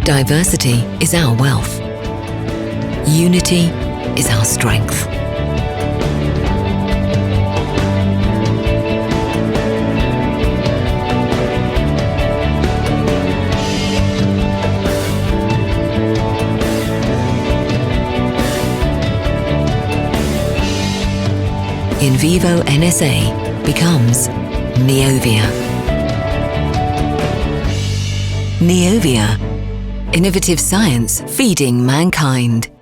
Diversity is our wealth. Unity is our strength. Invivo NSA becomes Neovia. Neovia. Innovative science feeding mankind.